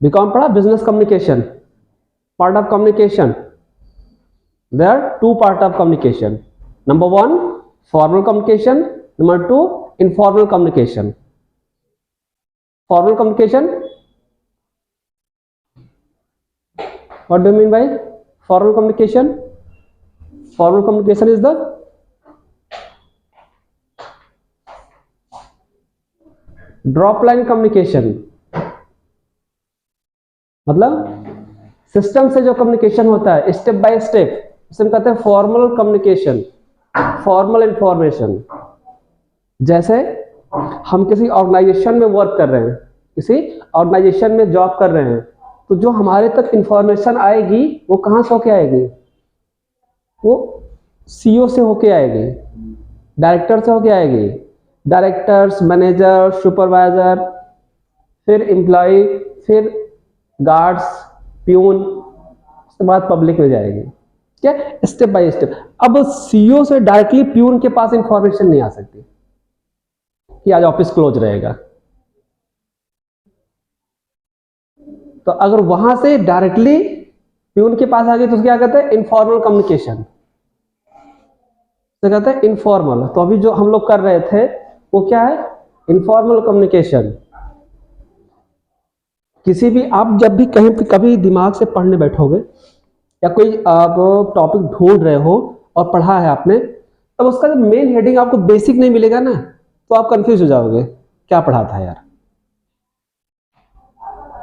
BCom पढ़ा, business communication, part of communication. There are two part of communication, number one formal communication, number two informal communication. Formal communication, what do you mean by formal communication? Formal communication is the drop line communication, मतलब system से जो communication होता है step by step, उसे हम कहते हैं formal communication, formal information. जैसे हम किसी ऑर्गेनाइजेशन में वर्क कर रहे हैं, किसी ऑर्गेनाइजेशन में जॉब कर रहे हैं, तो जो हमारे तक इंफॉर्मेशन आएगी वो कहाँ से होके आएगी? वो सीईओ से होके आएगी, डायरेक्टर से होके आएगी, डायरेक्टर्स, मैनेजर, सुपरवाइजर, फिर एम्प्लॉय, फिर गार्ड्स, प्यून, उसके बाद पब्लिक में जाएगी। क्या? Step by step. अब सीईओ से डायरेक्टली प्यून के पास इंफॉर्मेशन नहीं आ सकती कि आज ऑफिस क्लोज रहेगा, तो अगर वहां से डायरेक्टली प्यून के पास आ गई तो क्या कहते हैं? इनफॉर्मल कम्युनिकेशन, तो कहते हैं इनफॉर्मल। तो अभी जो हम लोग कर रहे थे वो क्या है? Informal communication. किसी भी आप जब भी कहीं कभी दिमाग से पढ़ने बैठोगे या कोई आप टॉपिक ढूंढ रहे हो और पढ़ा है आपने, तब उसका जब मेन हेडिंग आपको बेसिक नहीं मिलेगा ना, तो आप कंफ्यूज हो जाओगे क्या पढ़ा था यार।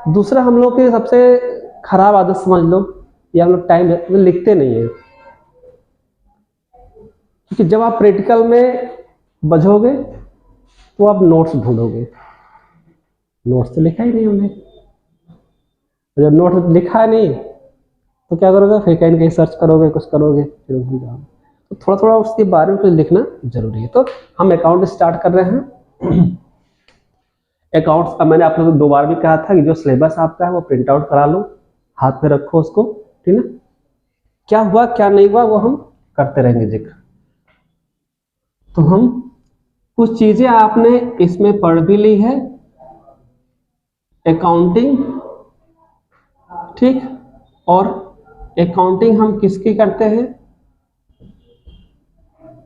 दूसरा, हम लोग की सबसे खराब आदत समझ लो, या हम लोग टाइम लिखते नहीं है, क्योंकि जब आप प्रैक्टिकल में बझोगे तो आप नोट्स ढूंढोगे, नोट्स तो लिखा ही नहीं हमने, जब नोट्स लिखा नहीं तो क्या करोगे? फिर कहीं कहीं सर्च करोगे, कुछ करोगे, फिर भूल जाओगे। तो थोड़ा थोड़ा उसके बारे में कुछ लिखना जरूरी है। तो हम अकाउंट स्टार्ट कर रहे हैं। अकाउंट्स, अब मैंने आप लोगों को 2 बार भी कहा था कि जो सिलेबस आपका है वो प्रिंट आउट करा लो, हाथ पे रखो उसको, ठीक है? क्या हुआ क्या नहीं हुआ वो हम करते रहेंगे जिक्र। तो हम कुछ चीजें आपने इसमें पढ़ भी ली है, अकाउंटिंग, ठीक? और अकाउंटिंग हम किसकी करते हैं?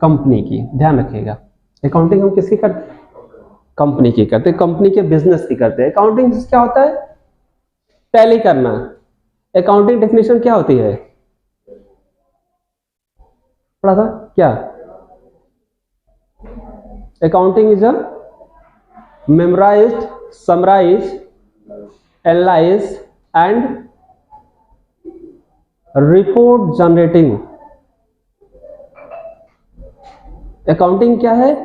कंपनी की, ध्यान रखिएगा। अकाउंटिंग हम किसकी करते हैं? कंपनी की करते हैं, कंपनी के बिजनेस की करते हैं। अकाउंटिंग क्या होता है? टैली करना। अकाउंटिंग डेफिनेशन क्या होती है? पढ़ा था क्या? Accounting is a memorized, summarize, analyze and report generating. Accounting क्या है?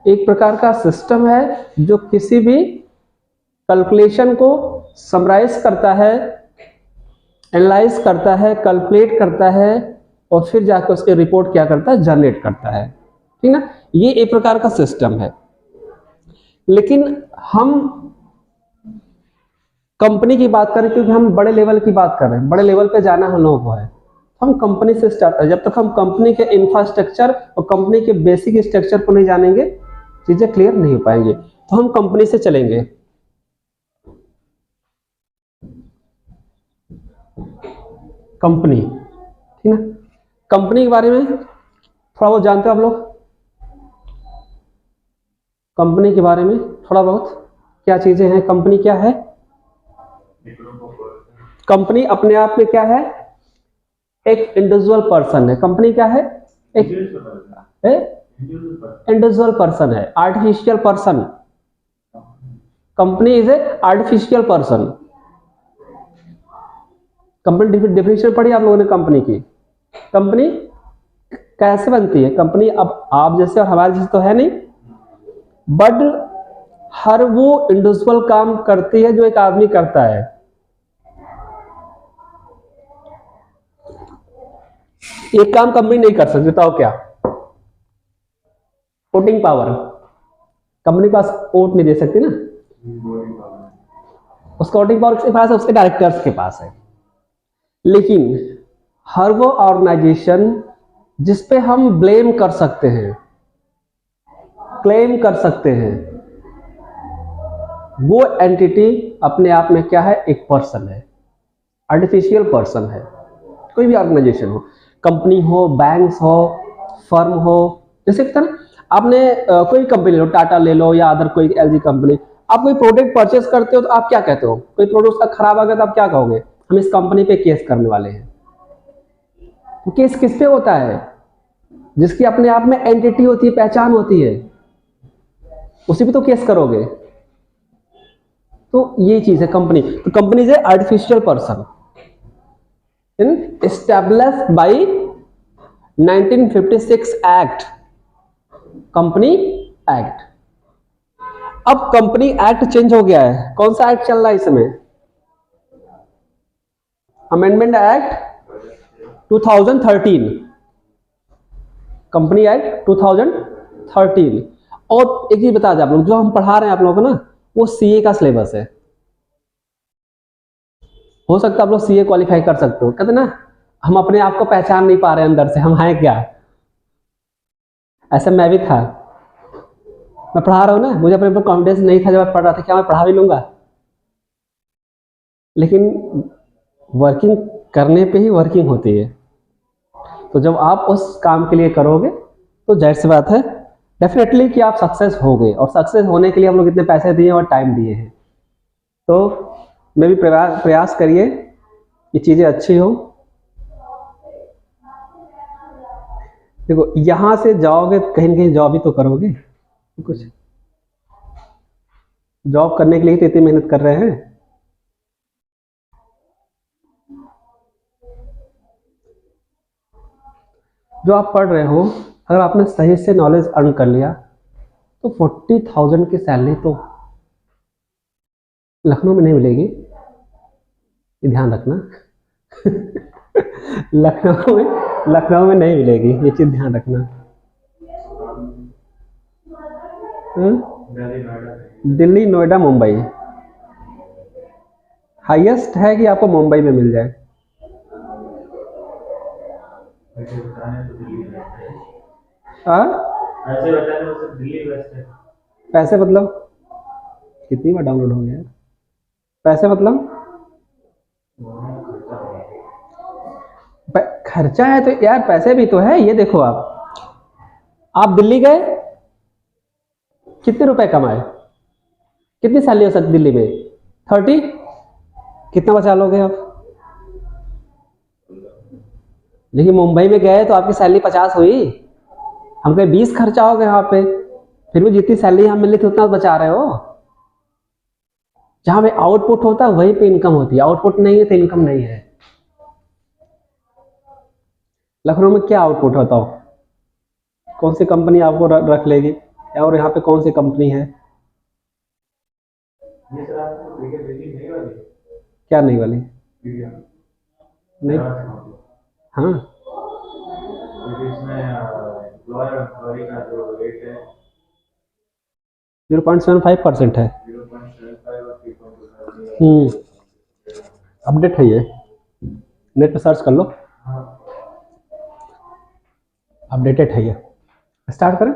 एक प्रकार का सिस्टम है जो किसी भी कैलकुलेशन को समराइज करता है, एनालाइज करता है, कैलकुलेट करता है, और फिर जाकर उसके रिपोर्ट क्या करता है? जनरेट करता है, ठीक ना? ये एक प्रकार का सिस्टम है। लेकिन हम कंपनी की बात करें, क्योंकि हम बड़े लेवल की बात कर रहे हैं, बड़े लेवल पे जाना हम लोगों को है, हम कंपनी से स्टार्ट करें। जब तक हम कंपनी के इंफ्रास्ट्रक्चर और कंपनी के बेसिक स्ट्रक्चर को नहीं जानेंगे, चीजें क्लियर नहीं हो पाएंगे। तो हम कंपनी से चलेंगे। कंपनी, ठीक ना? कंपनी के बारे में थोड़ा बहुत जानते हो आप लोग? कंपनी के बारे में थोड़ा बहुत क्या चीजें हैं? कंपनी क्या है? कंपनी अपने आप में क्या है? एक इंडिविजुअल पर्सन है। कंपनी क्या है? एक इंडिविजुअल पर्सन है, artificial person. Company is a artificial person. Company definition पढ़ी आप लोगों ने कंपनी की? कंपनी कैसे बनती है? कंपनी अब आप जैसे और हमारे जैसे तो है नहीं, बट हर वो इंडिविजुअल काम करती है जो एक आदमी करता है। एक काम कंपनी नहीं कर सकती, बताओ क्या? Voting power. कंपनी पास वोट नहीं दे सकती ना, उसका वोटिंग पावर किसके पास है? उसके डायरेक्टर्स के पास है। लेकिन हर वो ऑर्गेनाइजेशन जिसपे हम ब्लेम कर सकते हैं, क्लेम कर सकते हैं, वो एंटिटी अपने आप में क्या है, एक पर्सन है, आर्टिफिशियल पर्सन है। कोई भी ऑर्गेनाइजेशन हो, कंपनी हो, बैंक्स हो, फर्म हो, जैसे ना आपने कोई कंपनी ले लो, टाटा ले लो या अदर कोई एलजी कंपनी, आप कोई प्रोडक्ट परचेस करते हो तो आप क्या कहते हो, कोई प्रोडक्ट उसका खराब आ गया तो आप क्या कहोगे, हम इस कंपनी पे केस करने वाले हैं। तो केस किस पे होता है, जिसकी अपने आप में एंटिटी होती है, पहचान होती है, उसी पे तो केस करोगे। तो ये चीज है कंपनी। तो company is a artificial person in established bye 1956 act, company act. अब कंपनी एक्ट चेंज हो गया है, कौन सा एक्ट चल रहा है इसमें, अमेंडमेंट एक्ट 2013, कंपनी एक्ट 2013। और एक चीज बता दें आप लोग, जो हम पढ़ा रहे हैं आप लोगों को ना, वो सीए का सिलेबस है। हो सकता है आप लोग सीए क्वालिफाई कर सकते हो। कहते ना हम अपने आप को पहचान नहीं पा रहे अंदर से, हम हैं क्या। ऐसे मैं भी था, मैं पढ़ा रहा हूँ ना, मुझे अपने ऊपर कॉन्फिडेंस नहीं था जब मैं पढ़ रहा था, क्या मैं पढ़ा भी लूंगा, लेकिन वर्किंग करने पे ही वर्किंग होती है। तो जब आप उस काम के लिए करोगे तो जाहिर सी बात है डेफिनेटली कि आप सक्सेस हो गए, और सक्सेस होने के लिए हम लोग इतने पैसे दिए और टाइम दिए हैं। तो मैं भी प्रयास करिए कि चीज़ें अच्छी हो। देखो यहां से जाओगे कहीं ना कहीं जॉब ही तो करोगे, कुछ जॉब करने के लिए तो इतनी मेहनत कर रहे हैं। जो आप पढ़ रहे हो, अगर आपने सही से नॉलेज अर्न कर लिया तो 40,000 की सैलरी तो लखनऊ में नहीं मिलेगी, ये ध्यान रखना। लखनऊ में नहीं मिलेगी, ये चीज ध्यान रखना। दिल्ली, नोएडा, मुंबई हाईएस्ट है कि आपको मुंबई में मिल जाए। पैसे मतलब कितनी बार डाउनलोड हो गया, पैसे मतलब खर्चा है तो यार पैसे भी तो है। ये देखो आप दिल्ली गए, कितने रुपए कमाए, कितनी सैलरी हो सकती दिल्ली में, 30, कितना बचा लोगे आप। लेकिन मुंबई में गए तो आपकी सैलरी 50 हुई, हम कहे 20 खर्चा हो गया वहां पे, फिर भी जितनी सैलरी हम मिली थी उतना बचा रहे हो। जहां पे आउटपुट होता है वहीं पे इनकम होती है, आउटपुट नहीं है तो इनकम नहीं है। लखनऊ में क्या आउटपुट होता हो, कौन सी कंपनी आपको रख लेगी, और यहाँ पे कौन सी कंपनी है। क्या नहीं वाली, नहीं हाँ 0.75% है। अपडेट है ये, नेट पे सर्च कर लो, अपडेटेड है ये। स्टार्ट करें।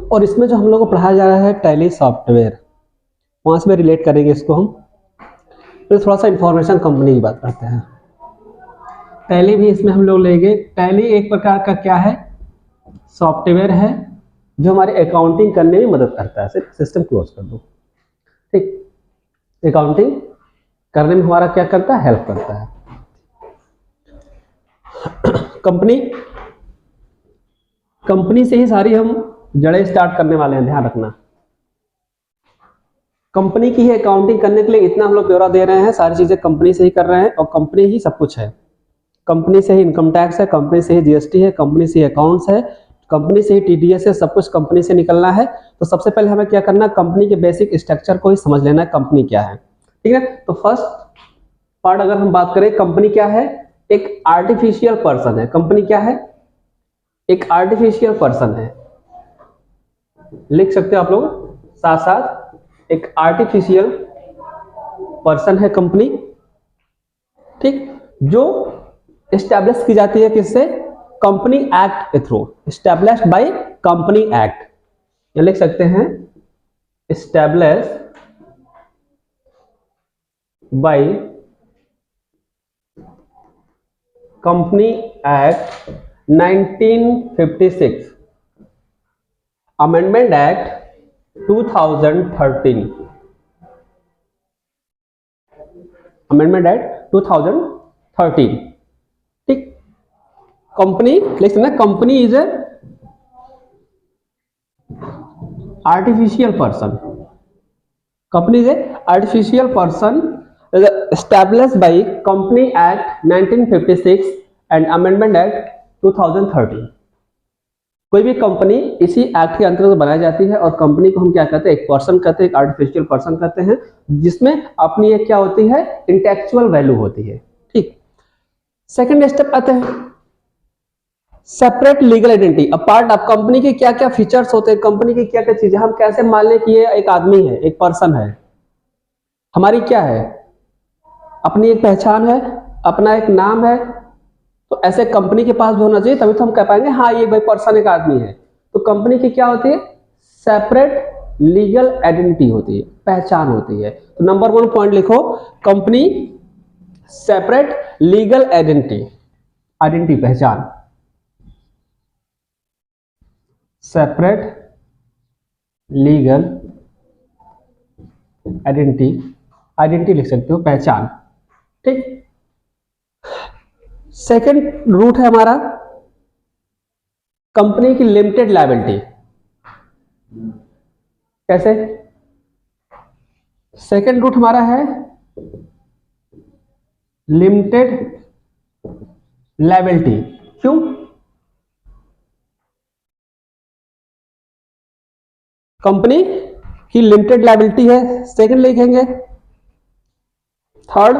और इसमें जो हम लोग को पढ़ाया जा रहा है टैली सॉफ्टवेयर, वहां से रिलेट करेंगे इसको हम। फिर थोड़ा सा इंफॉर्मेशन कंपनी की बात करते हैं। टैली भी इसमें हम लोग लेंगे। टैली एक प्रकार का क्या है, सॉफ्टवेयर है जो हमारे अकाउंटिंग करने में मदद करता है। सिस्टम क्लोज कर दो, ठीक। अकाउंटिंग करने में हमारा क्या करता है, हेल्प करता है। कंपनी से ही सारी हम जड़ें स्टार्ट करने वाले हैं, ध्यान रखना। कंपनी की ही अकाउंटिंग करने के लिए इतना हम लोग ब्यौरा दे रहे हैं, सारी चीजें कंपनी से ही कर रहे हैं, और कंपनी ही सब कुछ है। कंपनी से ही इनकम टैक्स है, कंपनी से ही जीएसटी है, कंपनी से ही अकाउंट्स है, कंपनी से ही टीडीएस है, सब कुछ कंपनी से निकलना है। तो सबसे पहले हमें क्या करना है, कंपनी के बेसिक स्ट्रक्चर को ही समझ लेना है, कंपनी क्या है, ठीक है। तो फर्स्ट पार्ट अगर हम बात करें, कंपनी क्या है, एक आर्टिफिशियल पर्सन है। कंपनी क्या है, एक आर्टिफिशियल पर्सन है, लिख सकते हो आप लोग साथ साथ, एक आर्टिफिशियल पर्सन है कंपनी, ठीक, जो एस्टैब्लिश की जाती है किससे, कंपनी एक्ट के through, established by company act. ये लिख सकते हैं established by Company Act 1956, Amendment Act 2013, Amendment Act 2013. ठीक, कंपनी लिख ना, company is a artificial person. Company is a artificial person established by Company Act 1956 and Amendment Act 2013. कोई भी company इसी एक्ट के अंतर्गत बनाई जाती है और कंपनी को हम क्या कहते हैं, एक पर्सन कहते हैं, एक आर्टिफिशियल पर्सन कहते हैं, जिसमें अपनी एक क्या होती है, इंटेलेक्चुअल वैल्यू होती है। ठीक, सेकंड स्टेप आते हैं सेपरेट लीगल आइडेंटिटी। अब पार्ट ऑफ कंपनी के क्या क्या फीचर्स होते हैं, कंपनी की क्या क्या चीजें, हम कैसे मान लें कि ये एक आदमी है, एक पर्सन है, हमारी क्या है, अपनी एक पहचान है, अपना एक नाम है, तो ऐसे कंपनी के पास भी होना चाहिए, तभी तो हम कह पाएंगे हाँ ये भाई पर्सन एक आदमी है। तो कंपनी की क्या होती है, सेपरेट लीगल आइडेंटिटी होती है, पहचान होती है। तो नंबर 1 पॉइंट लिखो, company separate legal identity, identity पहचान, सेपरेट लीगल आइडेंटिटी, आइडेंटिटी लिख सकते हो, पहचान। ठीक, सेकंड रूट है हमारा कंपनी की लिमिटेड लायबिलिटी। कैसे, सेकंड रूट हमारा है लिमिटेड लायबिलिटी। क्यों, कंपनी की लिमिटेड लायबिलिटी है, सेकंड लिखेंगे। थर्ड,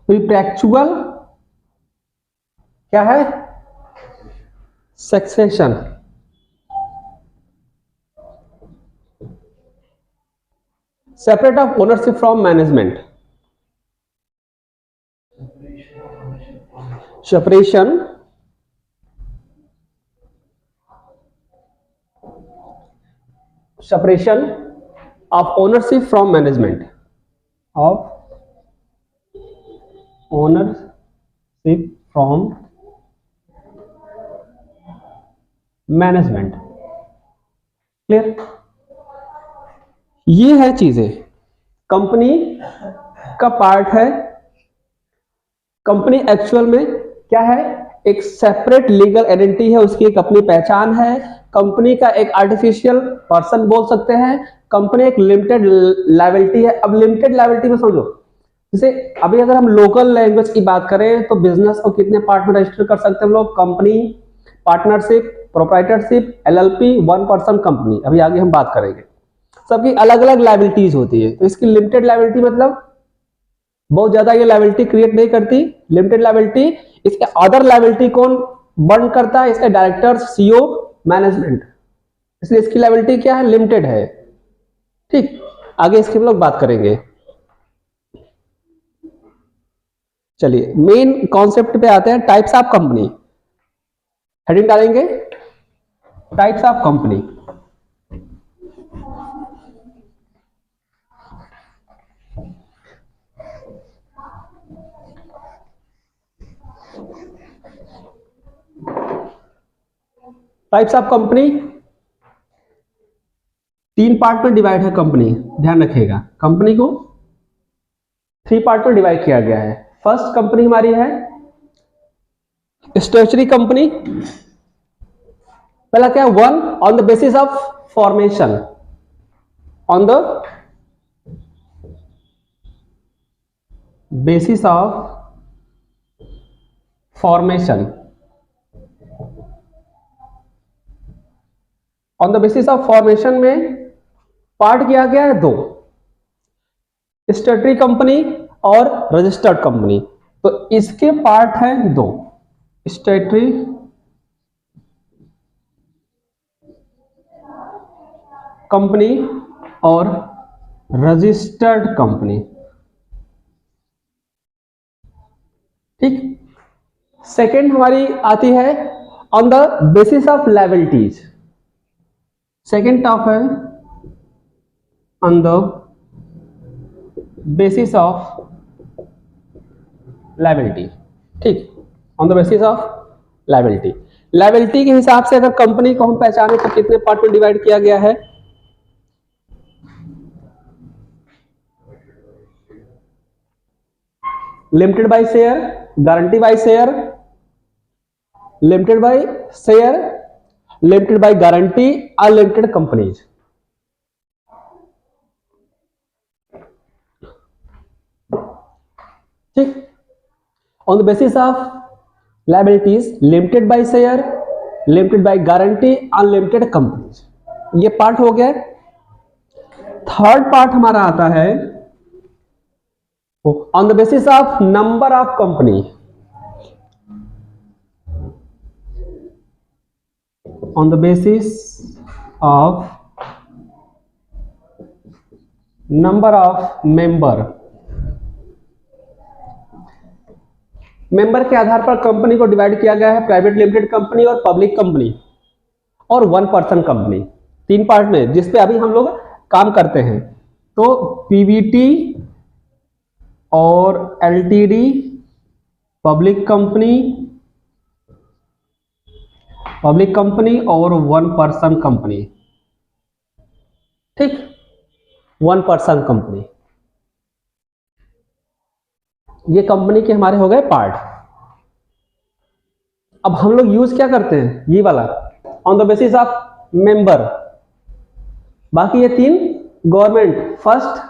परपेचुअल क्या है, succession, separate of ownership from management, separation separation of ownership from management, of ownership from management। Clear, ये है चीजें, कंपनी का पार्ट है। कंपनी एक्चुअल में क्या है, एक सेपरेट लीगल आइडेंटिटी है, उसकी एक अपनी पहचान है। कंपनी का एक आर्टिफिशियल पर्सन बोल सकते हैं। कंपनी एक लिमिटेड लायबिलिटी है। अब लिमिटेड लायबिलिटी में समझो, जैसे अभी अगर हम लोकल लैंग्वेज की बात करें तो बिजनेस को कितने पार्ट में रजिस्टर कर सकते हैं हम लोग, company, partnership, proprietorship, LLP, one person company, अभी आगे हम बात करेंगे। सबकी अलग अलग लायबिलिटीज होती है। तो इसकी लिमिटेड लायबिलिटी मतलब बहुत ज्यादा ये लायबिलिटी क्रिएट नहीं करती। लिमिटेड लायबिलिटी, इसके अदर लायबिलिटी कौन बर्न करता है, इसके डायरेक्टर्स, सीईओ, मैनेजमेंट, इसलिए इसकी लायबिलिटी क्या है, लिमिटेड है। ठीक, आगे इसकी हम लोग बात करेंगे। चलिए मेन कॉन्सेप्ट पे आते हैं, टाइप्स ऑफ कंपनी। हेडिंग डालेंगे types of company. Types of company 3 part में डिवाइड है कंपनी, ध्यान रखिएगा। कंपनी को 3 पार्ट में डिवाइड किया गया है। फर्स्ट कंपनी हमारी है स्टैट्यूटरी कंपनी। पहला क्या है, 1 on the basis of formation, on the basis of formation, on the basis of formation में पार्ट किया गया है 2, स्टैट्यूटरी कंपनी और रजिस्टर्ड कंपनी। तो इसके पार्ट हैं 2, स्टैट्यूटरी कंपनी और रजिस्टर्ड कंपनी। ठीक, सेकेंड हमारी आती है on the basis of liabilities. Second type है on the basis of liability. ठीक, on the basis of liability. Liability के हिसाब से अगर कंपनी को हम पहचाने तो कितने पार्ट में डिवाइड किया गया है? Limited by share, guarantee by share, limited by share, limited by guarantee, unlimited companies. ठीक, on the basis of liabilities, limited by share, limited by guarantee, unlimited companies, ये पार्ट हो गया। थर्ड पार्ट हमारा आता है on the basis of number of company, on the basis of number of member. Member के आधार पर company को डिवाइड किया गया है प्राइवेट लिमिटेड कंपनी और पब्लिक कंपनी और वन पर्सन कंपनी, तीन पार्ट में, जिसपे अभी हम लोग काम करते हैं। तो पीवीटी और एलटीडी, पब्लिक कंपनी और वन पर्सन कंपनी। ठीक, वन पर्सन कंपनी, ये कंपनी के हमारे हो गए पार्ट। अब हम लोग यूज क्या करते हैं? ये वाला on the basis of member. बाकी ये तीन गवर्नमेंट। फर्स्ट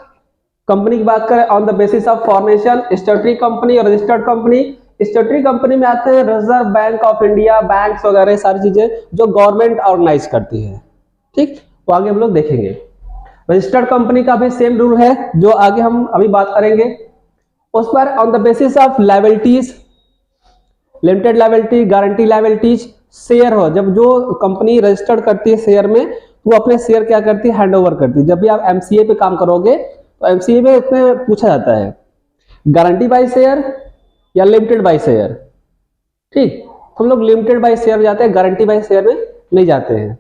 कंपनी की बात करें on the basis of formation, statutory company और रजिस्टर्ड कंपनी। स्टैट्यूटरी कंपनी में आते हैं reserve bank of India, banks वगैरह सारी चीजें जो गवर्नमेंट ऑर्गेनाइज करती है। ठीक, वो आगे हम लोग देखेंगे। रजिस्टर्ड कंपनी का भी सेम रूल है जो आगे हम अभी बात करेंगे। उस पर on the basis of liabilities, limited liability, guarantee liabilities, share हो, जब जो कंपनी रजिस्टर्ड करती है शेयर में, वो अपने शेयर क्या करती है? हैंड ओवर करती है। जब भी आप एमसीए पे काम करोगे तो एमसीए में इसमें पूछा जाता है गारंटी बाय शेयर या लिमिटेड बाय शेयर। ठीक, हम लोग लिमिटेड बाय शेयर जाते हैं, गारंटी बाय शेयर में नहीं जाते हैं।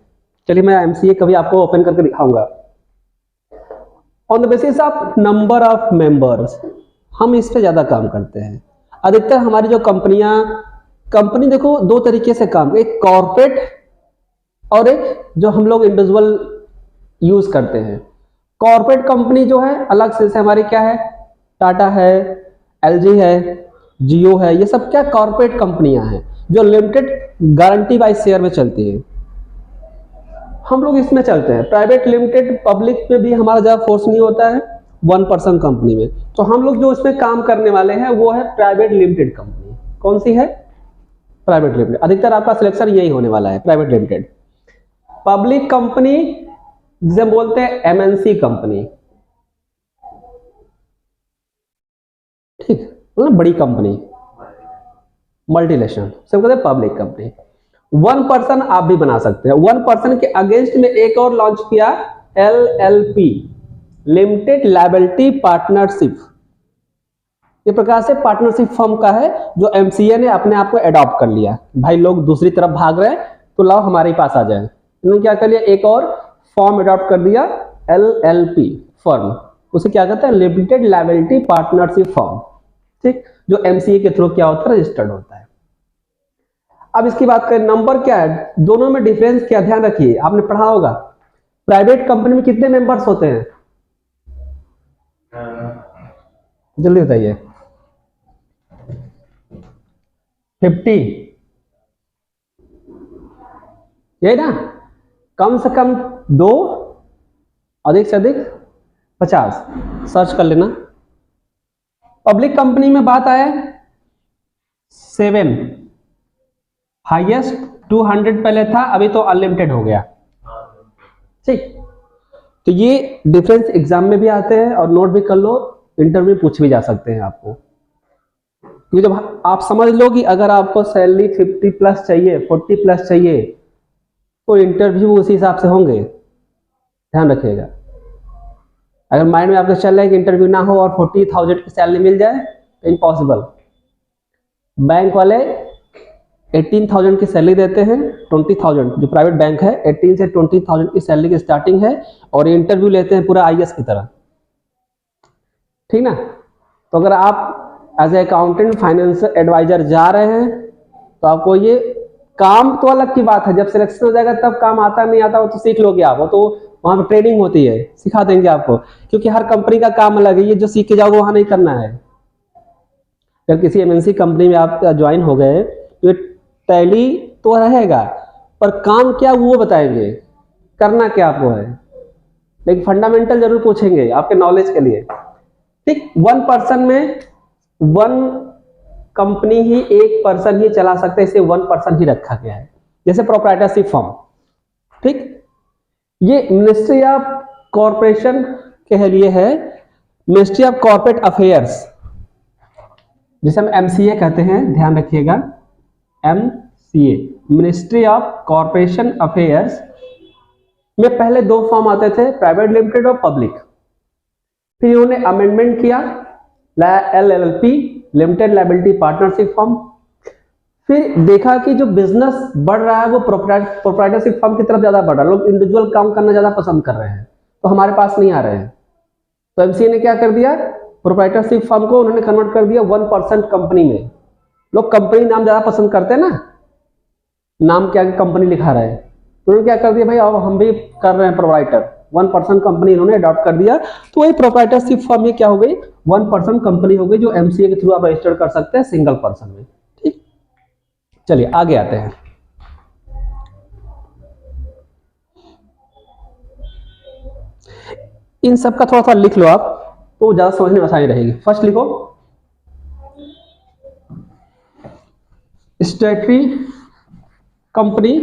चलिए मैं एमसीए कभी आपको ओपन करके दिखाऊंगा। On the basis of number of members, हम इस पे ज्यादा काम करते हैं। अधिकतर हमारी जो कंपनी देखो दो तरीके से काम, एक कॉर्पोरेट और एक जो हम लोग इंडिविजुअल यूज करते हैं। कॉर्पोरेट कंपनी जो है अलग से हमारी क्या है? टाटा है, एलजी है, जियो है, ये सब क्या कॉर्पोरेट कंपनियां हैं जो लिमिटेड गारंटी बाय शेयर में चलती है। हम लोग इसमें चलते हैं। प्राइवेट लिमिटेड पब्लिक में भी हमारा ज्यादा फोर्स नहीं होता है, वन पर्सन कंपनी में। तो हम लोग जो इसमें काम करने वाले हैं वो है प्राइवेट लिमिटेड कंपनी। कौन सी है? Private limited. अधिकतर आपका सिलेक्शन यही होने वाला है, प्राइवेट लिमिटेड। पब्लिक कंपनी जिसे बोलते हैं एमएनसी कंपनी। ठीक, मतलब बड़ी कंपनी, मल्टीनेशनल, सब कहते हैं पब्लिक कंपनी। वन पर्सन आप भी बना सकते हैं। वन पर्सन के अगेंस्ट में एक और लॉन्च किया, एलएलपी, लिमिटेड लायबिलिटी पार्टनरशिप। ये प्रकार से पार्टनरशिप फर्म का है जो एमसीए ने अपने आप को एडॉप्ट कर लिया। भाई लोग दूसरी तरफ भाग रहे हैं तो लाओ हमारे पास आ जाए। इन्होंने क्या कर लिया? एक और फॉर्म एडॉप्ट कर दिया, एलएलपी फर्म। उसे क्या कहते हैं? Limited liability partnership firm. ठीक, जो एमसीए के थ्रू क्या होता है? रजिस्टर्ड होता है। अब इसकी बात करें, नंबर क्या है दोनों में डिफरेंस क्या? ध्यान रखिए, आपने पढ़ा होगा प्राइवेट कंपनी में कितने मेंबर्स होते हैं? जल्दी बताइए। 50, यही ना? कम से कम 2, अधिक से अधिक 50। सर्च कर लेना। पब्लिक कंपनी में बात आए 7, हाईएस्ट 200 पहले था, अभी तो अनलिमिटेड हो गया। ठीक, तो ये डिफरेंस एग्जाम में भी आते हैं और नोट भी कर लो, इंटरव्यू पूछ भी जा सकते हैं आपको। क्योंकि जब आप समझ लो कि अगर आपको सैलरी 50 प्लस चाहिए, 40 प्लस चाहिए, तो इंटरव्यू उसी हिसाब से होंगे। ध्यान रखिएगा। अगर माइंड में आपको चल रहा है कि इंटरव्यू ना हो और 40,000 की सैलरी मिल जाए तो इम्पॉसिबल। बैंक वाले 18,000 की सैलरी देते हैं, 20,000 जो प्राइवेट बैंक है 18 से 20,000 की सैलरी की स्टार्टिंग है, और ये इंटरव्यू लेते हैं पूरा आईएएस की तरह, ठीक ना। तो अगर आप as a accountant financial advisor जा रहे हैं तो आपको ये काम तो अलग की बात है, जब सिलेक्शन हो जाएगा तब काम आता नहीं आता वो तो सीख लोगे आप, वो तो वहां पर ट्रेनिंग होती है, सिखा देंगे आपको, क्योंकि हर कंपनी का काम अलग है, ये जो सीख के जाओगे वहां नहीं करना है। अगर किसी एमएनसी कंपनी में आप ज्वाइन हो गए तो टैली तो रहेगा, पर काम क्या वो बताएंगे, करना क्या आपको है, लेकिन फंडामेंटल जरूर पूछेंगे आपके नॉलेज के लिए, ठीक। 1 पर्सन में 1 कंपनी ही, 1 पर्सन ही चला सकता है, इसे 1 पर्सन ही रखा गया है, जैसे प्रोप्राइटरशिप फर्म, ठीक। ये मिनिस्ट्री ऑफ कॉर्पोरेशन के लिए है, मिनिस्ट्री ऑफ कॉर्पोरेट अफेयर्स, जिसे हम एमसीए कहते हैं, ध्यान रखिएगा, MCA, ministry of corporation affairs में पहले 2 फॉर्म आते थे, प्राइवेट लिमिटेड और पब्लिक, फिर इन्होंने अमेंडमेंट किया, LLP, limited liability partnership firm, फिर देखा कि जो बिजनेस बढ़ रहा है वो प्रोप्राइटरशिप फर्म की तरफ ज्यादा बढ़ रहा है, लोग इंडिविजुअल काम करना ज्यादा पसंद कर रहे हैं, तो हमारे पास नहीं आ रहे हैं, तो एमसीए ने क्या कर दिया, प्रोप्राइटरशिप फर्म को उन्होंने कन्वर्ट कर दिया 1% कंपनी में। लोग कंपनी नाम ज्यादा पसंद करते हैं ना, नाम क्या कंपनी लिखा रहा है, तो उन्होंने क्या कर दिया, भाई अब हम भी कर रहे हैं प्रोप्राइटर, 1% कंपनी इन्होंने अडॉप्ट कर दिया, तो वही प्रोप्राइटरशिप फर्म ये क्या हो गई, 1% कंपनी हो गई, जो एमसीए के थ्रू आप रजिस्टर कर सकते हैं सिंगल पर्सन में, ठीक। चलिए आगे आते हैं। इन सब का थोड़ा सा लिख लो आप, तो ज्यादा समझने में आसानी रहेगी। फर्स्ट लिखो स्टैट्यूटरी कंपनी,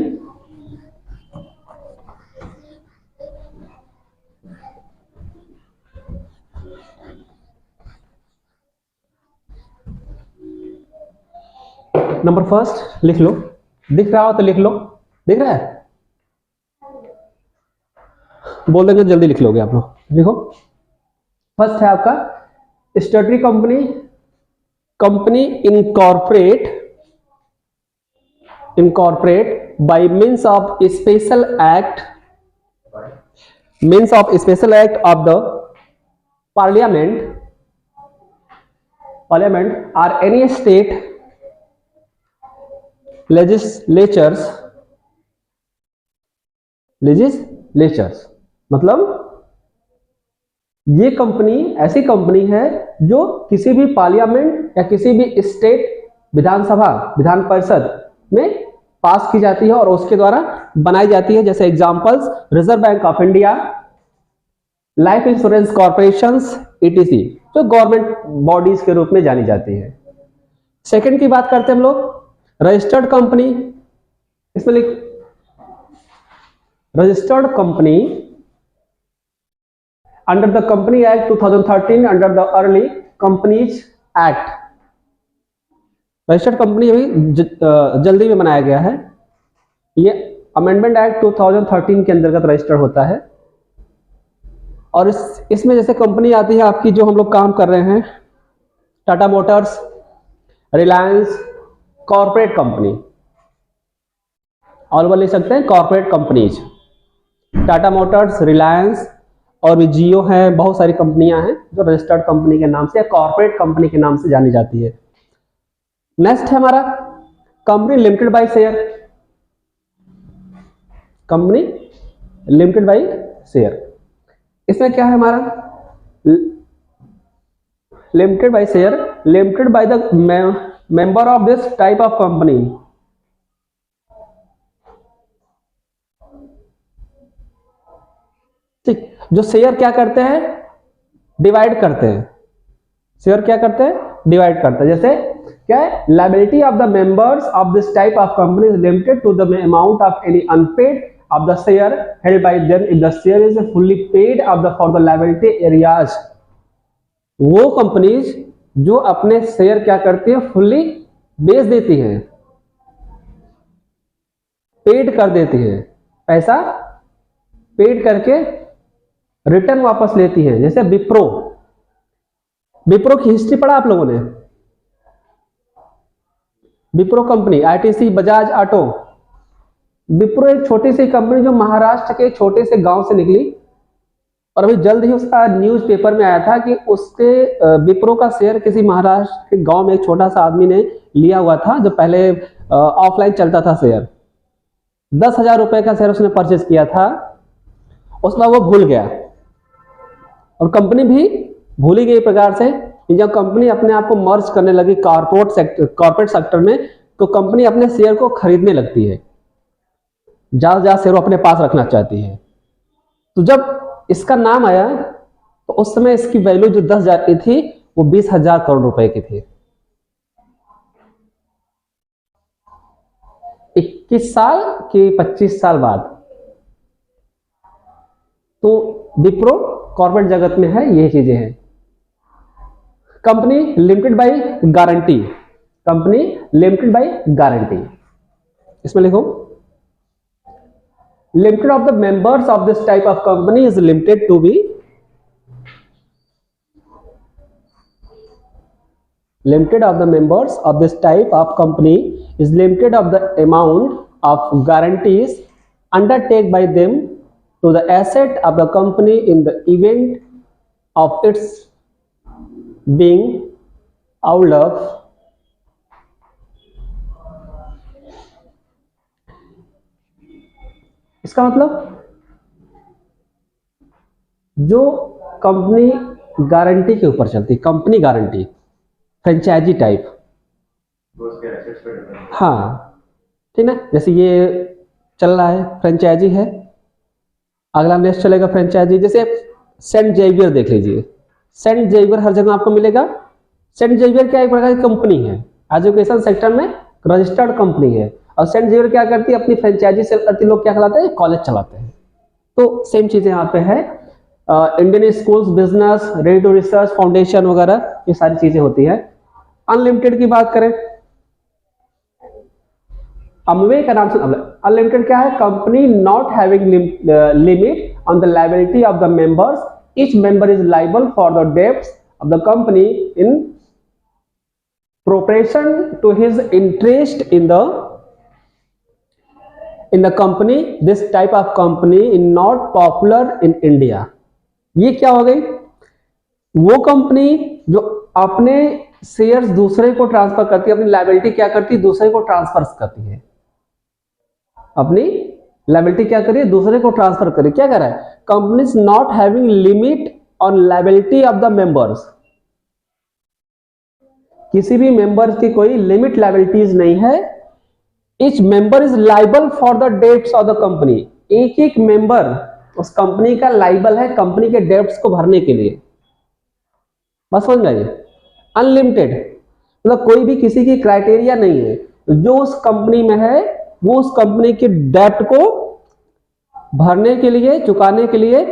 नंबर फर्स्ट लिख लो, दिख रहा हो तो लिख लो, दिख रहा है, बोल देंगे जल्दी लिख लोगे आप लोग, लिखो। फर्स्ट है आपका statutory company, company incorporate by means of special act, means of special act of the parliament or any state legislatures, मतलब ये कंपनी ऐसी कंपनी है जो किसी भी पार्लियामेंट या किसी भी स्टेट विधानसभा, विधान परिषद में पास की जाती है और उसके द्वारा बनाई जाती है, जैसे examples reserve bank of India, life insurance corporations, etc, जो गवर्नमेंट बॉडीज के रूप में जानी जाती है। सेकंड की बात करते हैं हम लोग, रजिस्टर्ड कंपनी, इसमें लिख registered company under the company act 2013, under the early companies act. Registered company अभी जल्दी में बनाया गया है, ये अमेंडमेंट एक्ट 2013 के अंतर्गत रजिस्टर्ड होता है, और इसमें जैसे कंपनी आती है आपकी, जो हम लोग काम कर रहे हैं, Tata Motors, Reliance, corporate company, और वो ले सकते हैं corporate companies, Tata Motors, Reliance, और भी जियो है, बहुत सारी कंपनियां हैं जो रजिस्टर्ड कंपनी के नाम से या कॉर्पोरेट कंपनी के नाम से जानी जाती है। नेक्स्ट है हमारा company limited by share, company limited by share, इसमें क्या है हमारा, limited by share, limited by the member of this type of company, ठीक। जो शेयर क्या करते हैं, डिवाइड करते हैं, शेयर क्या करते हैं, डिवाइड करते हैं, जैसे क्या है, liability of the members of this type of company is limited to the amount of any unpaid of the share held by them if the share is fully paid of the for the liability arrears. वो companies जो अपने share क्या करती है, fully बेच देती है, paid कर देती है, पैसा पेड करके रिटर्न वापस लेती है, जैसे विप्रो, विप्रो की हिस्ट्री पढ़ा आप लोगों ने, Wipro company, ITC, Bajaj auto. Wipro एक छोटी सी कंपनी जो महाराष्ट्र के छोटे से गांव से निकली, और अभी जल्द ही उसका न्यूज़पेपर में आया था कि उसके विप्रो का शेयर किसी महाराष्ट्र के गांव में एक छोटा सा आदमी ने लिया हुआ था, जो पहले ऑफलाइन चलता था शेयर। 10,000 रुपए का शेयर उसने परचेज किया था, उसमें वो भूल गया और कंपनी भी भूली गई प्रकार से। जब कंपनी अपने आप को मर्ज करने लगी कॉर्पोरेट सेक्टर में, तो कंपनी अपने शेयर को खरीदने लगती है, ज्यादा शेयर अपने पास रखना चाहती है। तो जब इसका नाम आया तो उस समय इसकी वैल्यू जो 10,000 की थी वो 20,000 करोड़ रुपए की थी। 21 साल के 25 साल बाद। तो विप्रो कॉर्पोरेट जगत में है, ये चीजें हैं। Company limited by guarantee, company limited by guarantee, इसमें लिखो limited of the members of this type of company is limited to be limited of the members of this type of company is limited of the amount of guarantees undertaken by them to the asset of the company in the event of its being out of इसका मतलब जो company guarantee के ऊपर चलती, company guarantee, franchise type. हाँ ठीक ना, जैसे ये चल रहा है फ्रेंचाइजी है, अगला नेक्स्ट चलेगा फ्रेंचाइजी। जैसे सेंट जेवियर देख लीजिए, सेंट जेवियर हर जगह आपको मिलेगा। सेंट जेवियर क्या एक प्रकार की कंपनी है, एजुकेशन सेक्टर में रजिस्टर्ड कंपनी है। और सेंट जेवियर क्या करती है, अपनी फ्रेंचाइजी सेल करती, लोग क्या चलाते हैं, कॉलेज चलाते हैं। तो सेम चीजें यहाँ पे है। Indian schools, business, radio research foundation वगैरह, ये सारी चीजें होती है। अनलिमिटेड की बात करें, अमवे का नाम से अनलिमिटेड क्या है, company not having limit on the liability of the members, each member is liable for the debts of the company in proportion to his interest in the company. This type of company is not popular in India. ये क्या हो गई, वो company जो अपने shares दूसरे को transfer करती है, अपनी लायबिलिटी क्या करती है, दूसरे को ट्रांसफर करती है। अपनी लायबिलिटी क्या करिए, दूसरे को ट्रांसफर करिए। क्या कर रहा है, companies not having limit on liability of the members, किसी भी मेंबर की कोई लिमिट लायबिलिटीज नहीं है। Each member is liable for the debts of the company, एक एक मेंबर उस कंपनी का लाइबल है कंपनी के डेब्ट्स को भरने के लिए। बस समझ जाइए, अनलिमिटेड मतलब कोई भी किसी की क्राइटेरिया नहीं है, जो उस कंपनी में है वो उस कंपनी के डेब्ट को भरने के लिए, चुकाने के लिए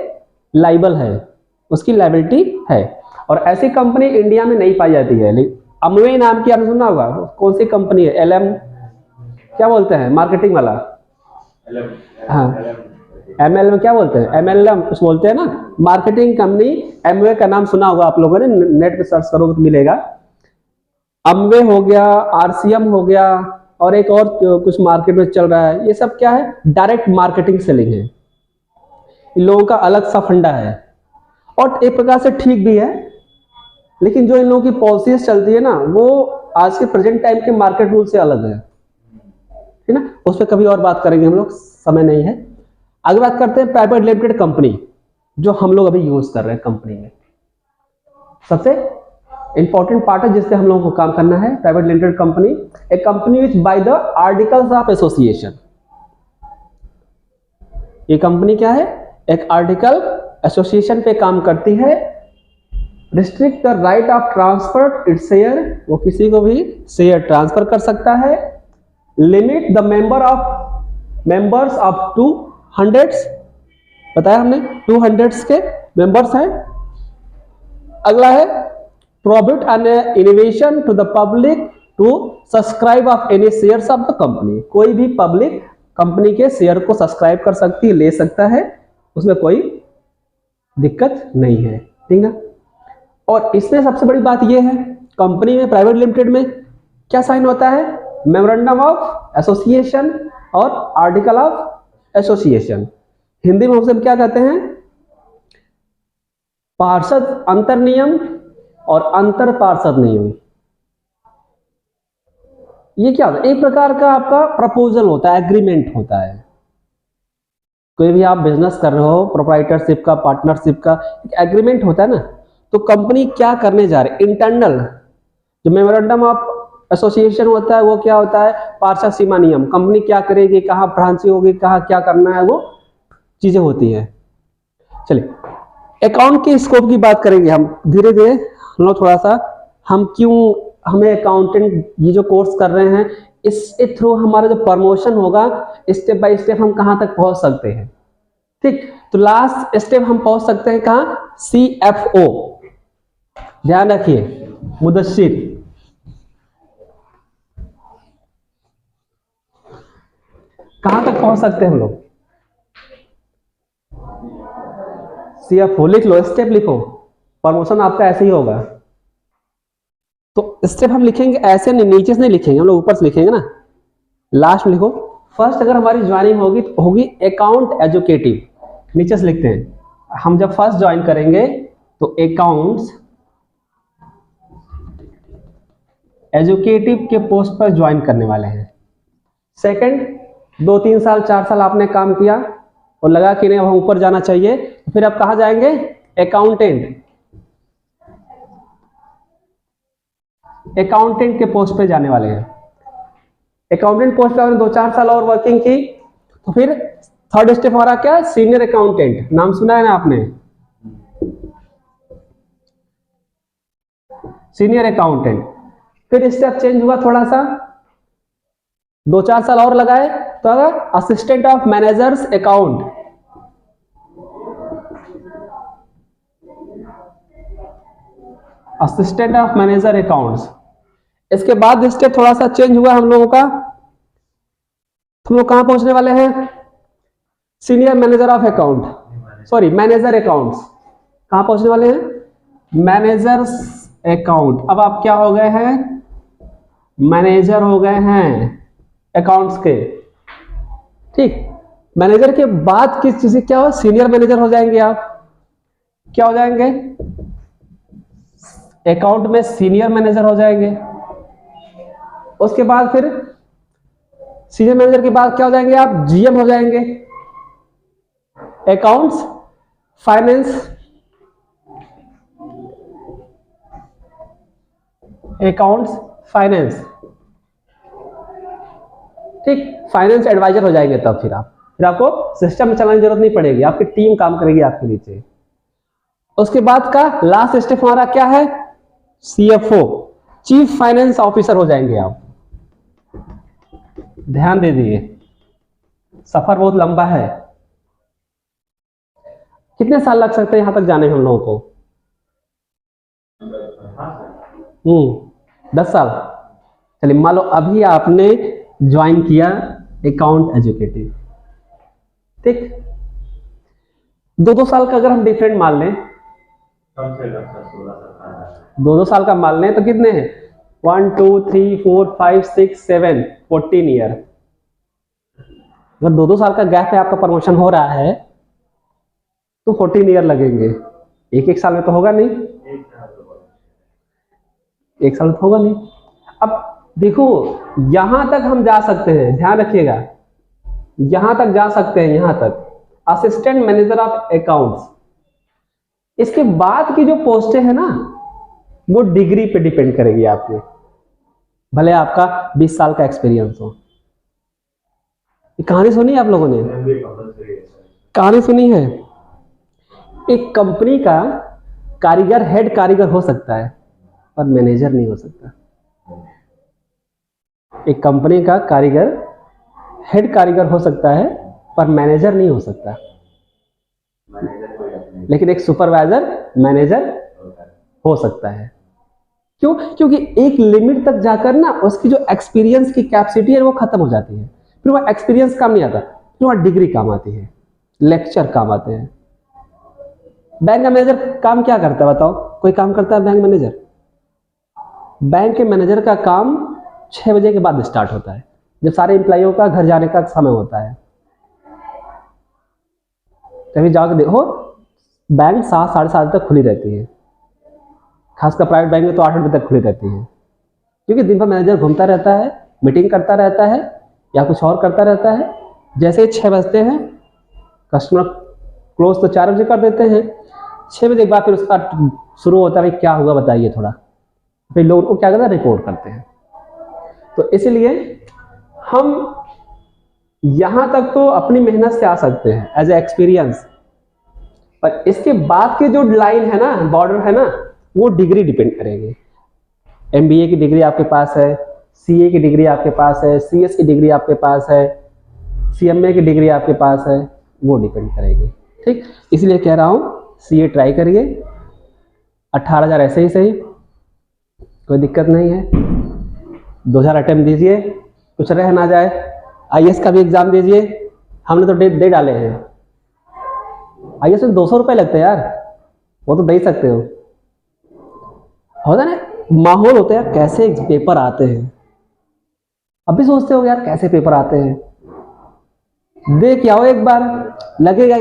लाइबल है, उसकी लायबिलिटी है। और ऐसी कंपनी इंडिया में नहीं पाई जाती है। अमवे नाम की आपने सुना होगा, कौन सी कंपनी है, एलएम क्या बोलते हैं मार्केटिंग वाला, हाँ एमएल में क्या बोलते हैं, एमएलएम कुछ बोलते हैं ना, मार्केटिंग कंपनी। एमवे का नाम सुना होगा आप लोगों ने, नेट पे सर्च करोगे तो मिलेगा। अमवे हो गया, आरसीएम हो गया, और एक और कुछ मार्केट में चल रहा है। ये सब क्या है, डायरेक्ट मार्केटिंग सेलिंग है। इन लोगों का अलग सा फंडा है और एक प्रकार से ठीक भी है, लेकिन जो इन लोगों की पॉलिसीज चलती है ना, वो आज के प्रेजेंट टाइम के मार्केट रूल से अलग है, ठीक ना। उस पर कभी और बात करेंगे हम लोग, समय नहीं है। आगे बात करते हैं प्राइवेट लिमिटेड कंपनी, जो हम लोग अभी यूज कर रहे हैं कंपनी में। सबसे इंपॉर्टेंट पार्ट है जिससे हम लोगों को काम करना है। Private limited company, A company which by the articles of association. ये कंपनी क्या है, एक आर्टिकल एसोसिएशन पे काम करती है। Restrict the right of transfer its share, वो किसी को भी शेयर ट्रांसफर कर सकता है। लिमिट द मेंबर्स ऑफ 200, बताया हमने 200 के मेंबर्स हैं। अगला है prohibit an innovation to the public to subscribe of any shares of the company. कोई भी पब्लिक कंपनी के शेयर को सब्सक्राइब कर सकती है, ले सकता है, उसमें कोई दिक्कत नहीं है, ठीक ना। और इसमें सबसे बड़ी बात यह है, कंपनी में प्राइवेट लिमिटेड में क्या साइन होता है, मेमोरेंडम ऑफ एसोसिएशन और आर्टिकल ऑफ एसोसिएशन। हिंदी में हम क्या कहते हैं? पार्षद अंतर नियम और अंतर पार्षद नियम। ये क्या होता है? एक प्रकार का आपका प्रपोजल होता है, एग्रीमेंट होता है। कोई भी आप बिजनेस कर रहे हो, प्रोप्राइटरशिप का, पार्टनरशिप का एक एग्रीमेंट होता है ना। तो कंपनी क्या करने जा रही है, इंटरनल जो मेमोरेंडम ऑफ एसोसिएशन होता है वो क्या होता है? पार्षद सीमा नियम। कंपनी क्या करेगी, कहाँ ब्रांचें होगी, कहाँ क्या करना है, वो चीजें होती है। चलिए अकाउंट के स्कोप की बात करेंगे हम धीरे धीरे। हम लोग थोड़ा सा हम क्यों हमें अकाउंटेंट ये जो कोर्स कर रहे हैं, इसके थ्रू हमारा जो प्रमोशन होगा स्टेप बाय स्टेप हम कहां तक पहुंच सकते हैं। ठीक, तो लास्ट स्टेप हम पहुंच सकते हैं कहां? CFO। ध्यान रखिए मुदस्सिर, कहां तक पहुंच सकते हैं हम लोग? CFO लिख लो, स्टेप लिखो, प्रमोशन आपका ऐसे ही होगा। तो स्टेप हम लिखेंगे ऐसे नहीं, नीचे से नहीं लिखेंगे हम लोग, ऊपर से लिखेंगे ना। लास्ट में लिखो, फर्स्ट अगर हमारी ज्वाइनिंग होगी तो होगी अकाउंट एजुकेटिव, नीचे से लिखते हैं। हम जब फर्स्ट ज्वाइन करेंगे तो अकाउंट्स एजुकेटिव के पोस्ट पर ज्वाइन करने वाले हैं। सेकंड 2-3 साल 4 साल आपने काम किया और लगा कि नहीं अब हम ऊपर जाना चाहिए, तो फिर आप कहां जाएंगे? अकाउंटेंट। अकाउंटेंट के पोस्ट पे जाने वाले हैं। अकाउंटेंट पोस्ट पे आपने 2-4 साल और वर्किंग की तो फिर थर्ड स्टेप हमारा क्या? Senior accountant. नाम सुना है ना आपने? Senior accountant. फिर स्टेप चेंज हुआ थोड़ा सा, 2-4 साल और लगाए तो अगर assistant of managers account. Assistant of manager accounts. इसके बाद स्टेप थोड़ा सा चेंज हुआ हम लोगों का, हम लोग कहां पहुंचने वाले हैं? Senior manager of account, sorry manager accounts. कहां पहुंचने वाले हैं? Managers account. अब आप क्या हो गए हैं? मैनेजर हो गए हैं अकाउंट्स के। ठीक, मैनेजर के बाद किस चीज से क्या हो? सीनियर मैनेजर हो जाएंगे आप। क्या हो जाएंगे? अकाउंट में सीनियर मैनेजर हो जाएंगे। उसके बाद फिर सीनियर मैनेजर के बाद क्या हो जाएंगे आप? GM हो जाएंगे। Accounts finance, accounts finance. ठीक, फाइनेंस एडवाइजर हो जाएंगे तब फिर आपको सिस्टम में चलाने की जरूरत नहीं पड़ेगी, आपकी टीम काम करेगी आपके नीचे। उसके बाद का लास्ट स्टेप हमारा क्या है? CFO, चीफ फाइनेंस ऑफिसर हो जाएंगे आप। ध्यान दे दीजिए, सफर बहुत लंबा है। कितने साल लग सकते हैं यहां तक जाने में हम लोगों को? 10 साल। चलिए मान लो अभी आपने ज्वाइन किया अकाउंट एजुकेटिव। ठीक, 2-2 साल का अगर हम डिफरेंट मान लें, 2-2 साल का मान लें तो कितने हैं? 1 2 3 4 5 6 7 14 ईयर। अगर 2-2 साल का गैप है, आपका प्रमोशन हो रहा है तो 14 ईयर लगेंगे। एक साल में तो होगा नहीं, एक साल में तो होगा नहीं। अब देखो यहां तक हम जा सकते हैं, ध्यान रखिएगा, यहां तक जा सकते हैं, यहां तक असिस्टेंट मैनेजर ऑफ अकाउंट्स। इसके बाद की जो पोस्टें हैं ना, वो डिग्री पे डिपेंड करेगी आपके, भले आपका 20 साल का एक्सपीरियंस हो। कहानी सुनी है आप लोगों ने? कहानी सुनी है? एक कंपनी का कारीगर हेड कारीगर हो सकता है पर मैनेजर नहीं हो सकता। एक कंपनी का कारीगर हेड कारीगर हो सकता है पर मैनेजर नहीं हो सकता। लेकिन एक सुपरवाइजर मैनेजर हो सकता है। क्यों? क्योंकि एक लिमिट तक जाकर ना उसकी जो एक्सपीरियंस की कैपेसिटी है वो खत्म हो जाती है। फिर वो एक्सपीरियंस काम नहीं आता, फिर वो डिग्री काम आती है, लेक्चर काम आते हैं। बैंक का मैनेजर काम क्या करता है बताओ? कोई काम करता है बैंक मैनेजर? बैंक के मैनेजर का काम 6 बजे के बाद स्टार्ट होता है, जब सारे एम्प्लॉइयों का घर जाने का समय होता है। कभी जाकर देखो बैंक 7 साढ़े 7 तक खुली रहती है, खासकर प्राइवेट बैंक में तो 8 बजे तक खुली रहती है, क्योंकि दिन भर मैनेजर घूमता रहता है, मीटिंग करता रहता है या कुछ और करता रहता है। जैसे ही 6 बजते हैं कस्टमर क्लोज तो 4 बजे कर देते हैं, 6 बजे के बाद फिर उसका शुरू होता है, भाई क्या हुआ बताइए थोड़ा, फिर लोग को क्या करते हैं, रिपोर्ट करते हैं। तो इसलिए हम यहाँ तक तो अपनी मेहनत से आ सकते हैं एज ए एक्सपीरियंस, पर इसके बाद के जो लाइन है ना, बॉर्डर है ना, वो डिग्री डिपेंड करेगी। MBA की डिग्री आपके पास है, CA की डिग्री आपके पास है, CS की डिग्री आपके पास है, CMA की डिग्री आपके पास है, वो डिपेंड करेगी। ठीक, इसलिए कह रहा हूँ CA ट्राई करिए, 18,000 ऐसे ही सही, कोई दिक्कत नहीं है। 2000 अटेम्प्ट दीजिए, कुछ रह ना जाए। IAS का भी एग्जाम दीजिए, हमने तो दे डाले हैं। IAS में 200 रुपये लगते हैं यार, वो तो दे ही सकते हो। होता ना माहौल होता है यार, कैसे पेपर आते हैं, अभी सोचते हो यार कैसे पेपर आते हैं, देख आओ एक बार, लगेगा